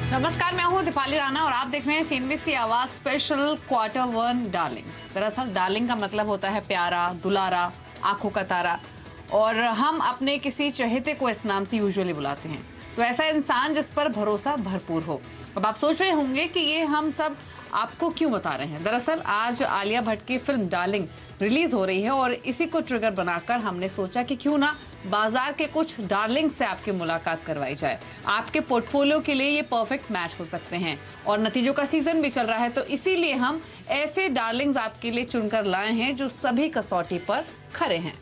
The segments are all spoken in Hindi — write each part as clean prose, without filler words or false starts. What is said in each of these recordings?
नमस्कार, मैं हूं दीपाली राणा और आप देख रहे हैं सीएनबीसी आवाज स्पेशल Q1 डार्लिंग। दरअसल डार्लिंग का मतलब होता है प्यारा, दुलारा, आंखों का तारा, और हम अपने किसी चहेते को इस नाम से यूजुअली बुलाते हैं। तो ऐसा इंसान जिस पर भरोसा भरपूर हो। अब आप सोच रहे होंगे कि ये हम सब आपको क्यों बता रहे हैं। दरअसल आज आलिया भट्ट की फिल्म डार्लिंग रिलीज हो रही है और इसी को ट्रिगर बनाकर हमने सोचा कि क्यों ना बाजार के कुछ डार्लिंग से आपकी मुलाकात करवाई जाए। आपके पोर्टफोलियो के लिए ये परफेक्ट मैच हो सकते हैं और नतीजों का सीजन भी चल रहा है, तो इसीलिए हम ऐसे डार्लिंग्स आपके लिए चुनकर लाए हैं जो सभी कसौटी पर खरे हैं।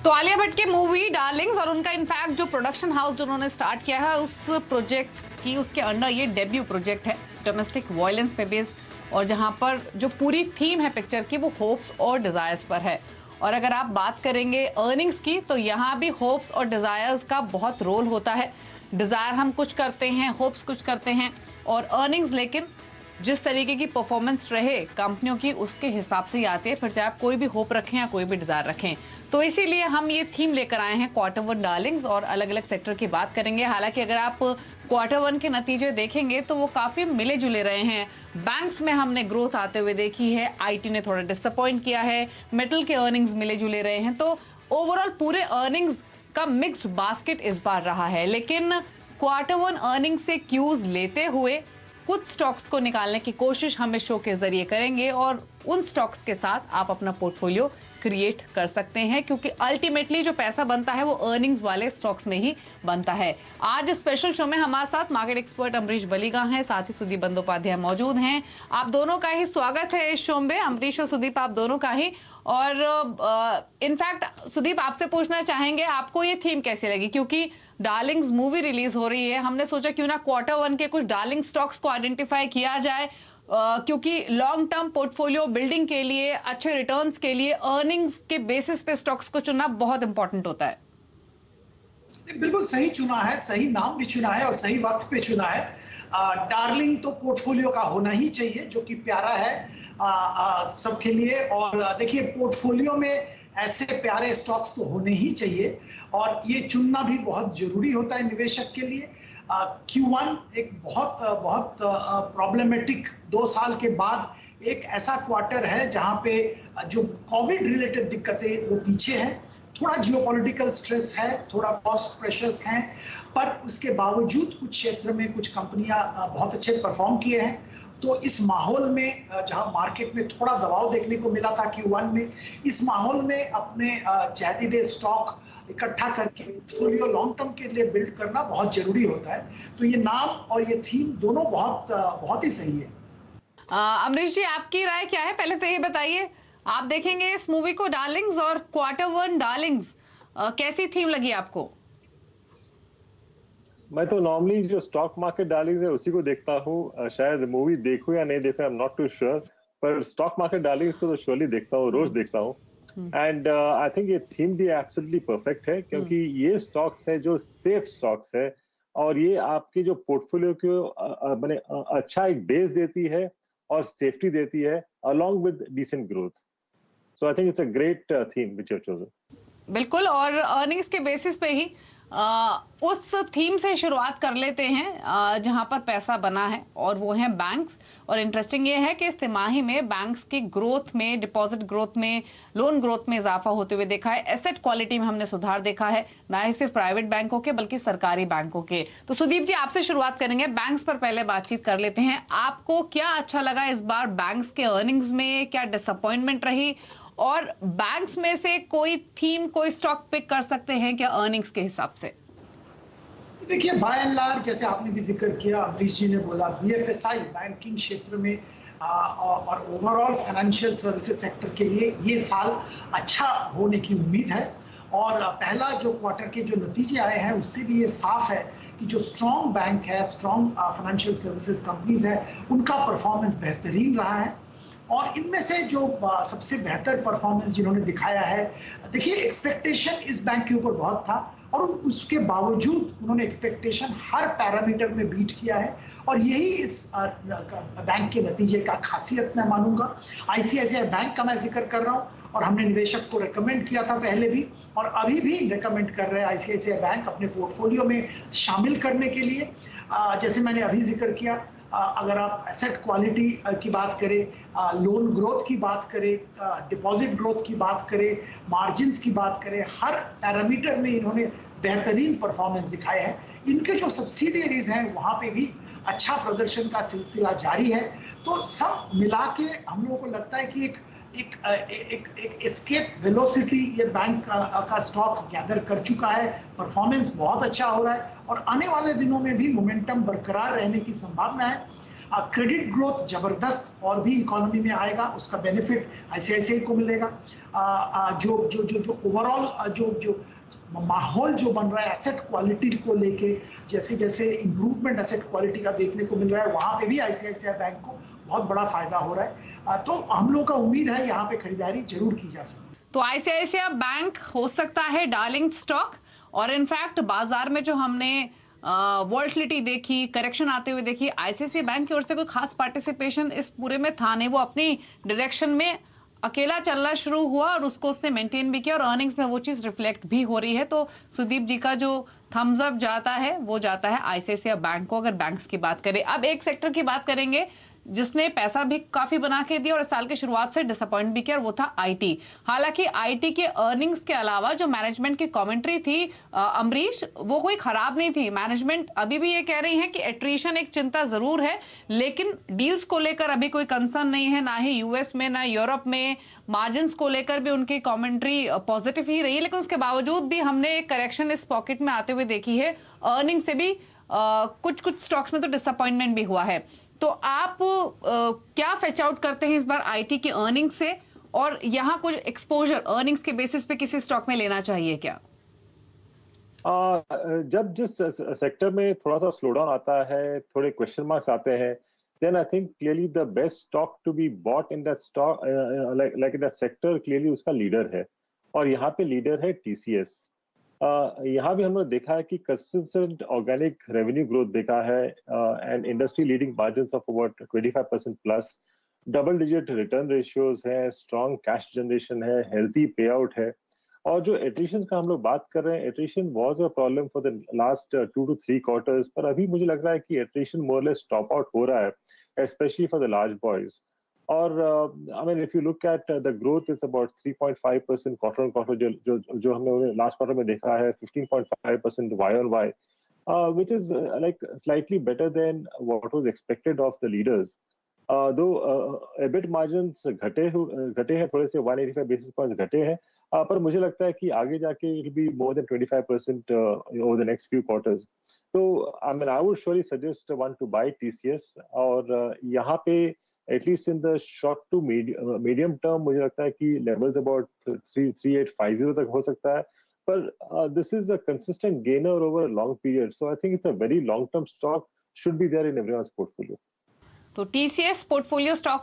तो आलिया भट्ट की मूवी डार्लिंग्स और उनका इनफैक्ट जो प्रोडक्शन हाउस जिन्होंने स्टार्ट किया है उस प्रोजेक्ट की, उसके अंडर ये डेब्यू प्रोजेक्ट है डोमेस्टिक वायलेंस पे बेस्ड, और जहां पर जो पूरी थीम है पिक्चर की वो होप्स और डिजायर्स पर है। और अगर आप बात करेंगे अर्निंग्स की, तो यहाँ भी होप्स और डिजायर्स का बहुत रोल होता है। डिजायर हम कुछ करते हैं, होप्स कुछ करते हैं, और अर्निंग्स लेकिन जिस तरीके की परफॉर्मेंस रहे कंपनियों की उसके हिसाब से ही आती है, फिर चाहे आप कोई भी होप रखें या कोई भी डिजायर रखें। तो इसीलिए हम ये थीम लेकर आए हैं Q1 डार्लिंग्स और अलग अलग सेक्टर की बात करेंगे। हालांकि अगर आप Q1 के नतीजे देखेंगे तो वो काफी मिले जुले रहे हैं। बैंक्स में हमने ग्रोथ आते हुए देखी है, आईटी ने थोड़ा डिसअपॉइंट किया है, मेटल के अर्निंग्स मिले जुले रहे हैं। तो ओवरऑल पूरे अर्निंग्स का मिक्स्ड बास्केट इस बार रहा है। लेकिन Q1 अर्निंग से क्यूज लेते हुए कुछ स्टॉक्स को निकालने की कोशिश हम इस शो के जरिए करेंगे और उन स्टॉक्स के साथ आप अपना पोर्टफोलियो क्रिएट कर सकते हैं, क्योंकि अल्टीमेटली जो पैसा बनता है वो अर्निंग्स वाले स्टॉक्स में ही बनता है। आज स्पेशल शो में हमारे साथ मार्केट एक्सपर्ट अमरीश बलिगा हैं, साथ ही सुदीप बंदोपाध्याय मौजूद हैं। आप दोनों का ही स्वागत है इस शो में, अमरीश और सुदीप, आप दोनों का ही। और इनफैक्ट सुदीप, आपसे पूछना चाहेंगे आपको ये थीम कैसी लगी, क्योंकि डार्लिंग्स मूवी रिलीज हो रही है, हमने सोचा क्यों ना Q1 के कुछ डार्लिंग स्टॉक्स को आइडेंटिफाई किया जाए, क्योंकि लॉन्ग टर्म पोर्टफोलियो बिल्डिंग के लिए, अच्छे रिटर्न्स के लिए अर्निंग्स के बेसिस पे स्टॉक्स को चुनना बहुत इंपॉर्टेंट होता है। बिल्कुल सही चुना है, सही नाम भी चुना है और सही वक्त पे चुना है। डार्लिंग तो पोर्टफोलियो का होना ही चाहिए, जो कि प्यारा है सबके लिए। और देखिए, पोर्टफोलियो में ऐसे प्यारे स्टॉक्स तो होने ही चाहिए और ये चुनना भी बहुत जरूरी होता है निवेशक के लिए। Q1 एक बहुत प्रॉब्लमेटिक 2 साल के बाद एक ऐसा क्वार्टर है जहां पे जो कोविड रिलेटेड दिक्कतें वो पीछे हैं, थोड़ा जियोपॉलिटिकल स्ट्रेस है, थोड़ा कॉस्ट प्रेशर्स हैं, पर उसके बावजूद कुछ क्षेत्र में कुछ कंपनियां बहुत अच्छे परफॉर्म किए हैं। तो इस माहौल में जहां मार्केट में थोड़ा दबाव देखने को मिला था Q1 में, इस माहौल में अपने चाहते स्टॉक इकट्ठा करके पोर्टफोलियो लॉन्ग टर्म के लिए बिल्ड करना बहुत जरूरी होता है। तो ये नाम और ये थीम दोनों बहुत ही सही है। अमरीश जी, आपकी राय क्या है? पहले तो ये बताइए, आप देखेंगे इस मूवी को डार्लिंग्स और Q1 डार्लिंग्स, कैसी थीम लगी आपको? मैं तो नॉर्मली जो स्टॉक मार्केट डार्लिंग्स है उसी को देखता हूँ। शायद मूवी देखूं या नहीं देखूं, I am not too sure, पर स्टॉक मार्केट डार्लिंग्स को तो श्योरली देखता हूँ, रोज देखता हूँ। एंड आई थिंक ये थीम भी एब्सोल्युटली परफेक्ट है, क्योंकि ये स्टॉक्स है जो सेफ स्टॉक्स है और ये आपके जो पोर्टफोलियो को मैंने अच्छा एक बेस देती है और सेफ्टी देती है along with decent growth. So I think it's a great theme which you have chosen. बिल्कुल, और अर्निंग्स के बेसिस पे ही उस थीम से शुरुआत कर लेते हैं जहां पर पैसा बना है, और वो है बैंक्स। और इंटरेस्टिंग ये है कि इस तिमाही में बैंक्स की ग्रोथ में, डिपॉजिट ग्रोथ में, लोन ग्रोथ में इजाफा होते हुए देखा है। एसेट क्वालिटी में हमने सुधार देखा है, ना ही सिर्फ प्राइवेट बैंकों के बल्कि सरकारी बैंकों के। तो सुदीप जी, आपसे शुरुआत करेंगे, बैंक्स पर पहले बातचीत कर लेते हैं। आपको क्या अच्छा लगा इस बार बैंक्स के अर्निंग्स में, क्या डिसअपॉइंटमेंट रही, और बैंक्स में से कोई थीम, कोई स्टॉक पिक कर सकते हैं क्या अर्निंग्स के हिसाब से? देखिए, बाय एंड लार्ज जैसे आपने भी जिक्र किया, अमरीश जी ने बोला, BFSI बैंकिंग क्षेत्र में और ओवरऑल फाइनेंशियल सर्विसेज सेक्टर के लिए ये साल अच्छा होने की उम्मीद है। और पहला जो क्वार्टर के जो नतीजे आए हैं उससे भी ये साफ है कि जो स्ट्रॉन्ग बैंक है, स्ट्रॉन्ग फाइनेंशियल सर्विसेज कंपनीज है, उनका परफॉर्मेंस बेहतरीन रहा है। और इनमें से जो सबसे बेहतर परफॉर्मेंस जिन्होंने दिखाया है, देखिए एक्सपेक्टेशन इस बैंक के ऊपर बहुत था और उसके बावजूद उन्होंने एक्सपेक्टेशन हर पैरामीटर में बीट किया है और यही इस बैंक के नतीजे का खासियत मैं मानूंगा। आईसीआईसीआई बैंक का मैं जिक्र कर रहा हूँ और हमने निवेशक को रेकमेंड किया था पहले भी और अभी भी रेकमेंड कर रहे हैं आईसीआईसीआई बैंक अपने पोर्टफोलियो में शामिल करने के लिए। जैसे मैंने अभी जिक्र किया, अगर आप एसेट क्वालिटी की बात करें, लोन ग्रोथ की बात करें, डिपॉजिट ग्रोथ की बात करें, मार्जिन्स की बात करें, हर पैरामीटर में इन्होंने बेहतरीन परफॉर्मेंस दिखाया है। इनके जो सब्सिडियरीज हैं वहाँ पे भी अच्छा प्रदर्शन का सिलसिला जारी है। तो सब मिला के हम लोगों को लगता है कि एक एस्केप वेलोसिटी ये बैंक का स्टॉक गैदर कर चुका है। परफॉर्मेंस बहुत अच्छा हो रहा है और आने वाले दिनों में भी मोमेंटम बरकरार रहने की संभावना है। क्रेडिट ग्रोथ जबरदस्त और भी इकोनॉमी में आएगा, उसका बेनिफिट आईसीआईसीआई को मिलेगा। जो ओवरऑल जो माहौल जो बन रहा है एसेट क्वालिटी को लेके, जैसे जैसे इंप्रूवमेंट एसेट क्वालिटी का देखने को मिल रहा है, वहां पे भी आईसीआईसीआई बैंक को बहुत बड़ा फायदा हो रहा है। तो हम लोगों का उम्मीद है यहाँ पे खरीदारी जरूर की जा सकती है। तो आईसीआईसीआई बैंक हो सकता है डार्लिंग स्टॉक, और इनफैक्ट बाजार में जो हमने वॉल्टिलिटी देखी, करेक्शन आते हुए देखी, आईसीआईसीआई बैंक की ओर से कोई खास पार्टिसिपेशन इस पूरे में था नहीं। वो अपनी डायरेक्शन में अकेला चलना शुरू हुआ और उसको उसने मेंटेन भी किया और अर्निंग्स में वो चीज रिफ्लेक्ट भी हो रही है। तो सुदीप जी का जो थम्स अप जाता है वो जाता है आईसीआईसीआई बैंक को, अगर बैंक्स की बात करें। अब एक सेक्टर की बात करेंगे जिसने पैसा भी काफी बना के दिया और इस साल की शुरुआत से डिसअपॉइंट भी किया, और वो था आईटी। हालांकि आईटी के अर्निंग्स के अलावा जो मैनेजमेंट की कमेंट्री थी अमरीश, वो कोई खराब नहीं थी। मैनेजमेंट अभी भी ये कह रही है कि एट्रिशन एक चिंता जरूर है, लेकिन डील्स को लेकर अभी कोई कंसर्न नहीं है, ना ही यूएस में ना यूरोप में। मार्जिन्स को लेकर भी उनकी कमेंट्री पॉजिटिव ही रही है, लेकिन उसके बावजूद भी हमने एक करेक्शन इस पॉकेट में आते हुए देखी है। अर्निंग से भी कुछ स्टॉक्स में तो डिसअपॉइंटमेंट भी हुआ है। तो आप क्या फेच आउट करते हैं इस बार आईटी की अर्निंग से, और यहाँ कुछ एक्सपोजर अर्निंग्स के बेसिस पे किसी स्टॉक में लेना चाहिए क्या? जब जिस सेक्टर में थोड़ा सा स्लो डाउन आता है, थोड़े क्वेश्चन मार्क्स आते हैं, then I think clearly the best stock to be bought in that stock like in that sector clearly उसका लीडर है, और यहाँ पे लीडर है टीसीएस। यहाँ भी हमने देखा है कि कंसिस्टेंट ऑर्गेनिक रेवेन्यू ग्रोथ देखा है and industry leading margins of about 25% plus, double digit return ratios है, स्ट्रॉन्ग कैश जनरेशन है, हेल्थी पे आउट है। और जो एट्रिशन का हम लोग बात कर रहे हैं, attrition was a problem for the last 2 to 3 quarters, पर अभी मुझे लग रहा है कि attrition more less stop out हो रहा है, especially for the large boys. Or I mean, if you look at the growth, it's about 3.5% quarter on quarter. जो हमने last quarter में देखा है 15.5% Y on Y, which is like slightly better than what was expected of the leaders. Though EBIT margins घटे हैं थोड़े से, 185 basis points घटे हैं, पर मुझे लगता है कि आगे जाके it will be more than 25% over the next few quarters. So I mean, I would surely suggest one to buy TCS, और यहाँ पे at least in the short to medium term मुझे लगता है कि levels about 3850 तक हो सकता है, पर this is a consistent gainer over a long period, so I think it's a very long term stock, should be there in everyone's portfolio. तो टीसीएस पोर्टफोलियो स्टॉक